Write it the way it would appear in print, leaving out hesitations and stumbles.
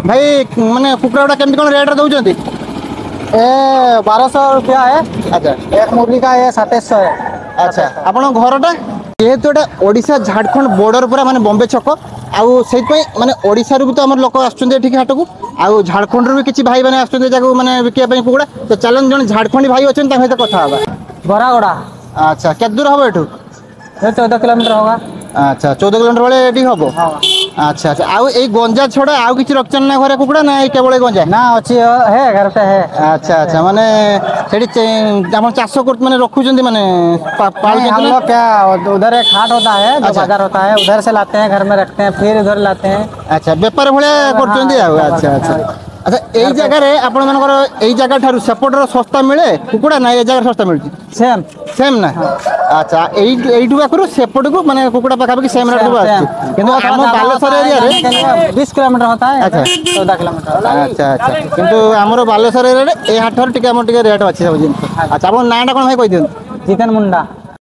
भाई माने कुकुड़ा गुड़ा केमती कौन रेट दौरान? ये 1200 रुपया है। अच्छा एक मुर्गी का ये 2700 है। अच्छा आपण घरटा जेहेतु एटा ओडिशा झारखंड बॉर्डर पूरा माने बॉम्बे छक आउ सेइतपई माने ओडिशा रु भी तो हमर लोक आछुंदे ठीक हाट को आउ झारखंड रु भी किछि भाई माने आछुंदे जाको माने बिकिया पई कुकुड़ा तो चलन जण झारखंडी भाई अछन ता सहित कथा हबा। बरागोड़ा अच्छा केत दूर हबो एठू? ये 14 किलोमीटर होगा। अच्छा 14 किलोमीटर वाले एटी हबो। हाँ। अच्छा अच्छा आउ ए गंजा छोड़ा आउ किछि रखचन ना घरे कुकुड़ा ना केवल गंजा ना अच्छी है घर पे है। अच्छा अच्छा माने सेठी हम चाष कर माने रखुचंदी माने नहीं, हम लोग क्या उधर एक हाट होता है जो अच्छा। बाजार होता है उधर से लाते हैं घर में रखते हैं फिर उधर लाते हैं। अच्छा बेपार भलिया करचंदी आ। अच्छा अच्छा अच्छा एई जगह रे आपण मानकर एई जगह थारु सेपटर सस्ता मिले कुकुड़ा ना ए जगह सस्ता मिलची? सेम सेम ना। अच्छा एइठू पाखरु सेपट को माने कुकुड़ा पाखा पाखी सेम रेट को आछि किंतु हम बालेश्वर एरिया रे 20 किलोमीटर होता है। अच्छा 14 किलोमीटर। अच्छा अच्छा किंतु हमर बालेश्वर एरिया रे ए हाट टिके हमर टिके रेट अछि सब जिन। अच्छा आपण नाटा कोन भाई कहि दियन? जितन मुंडा।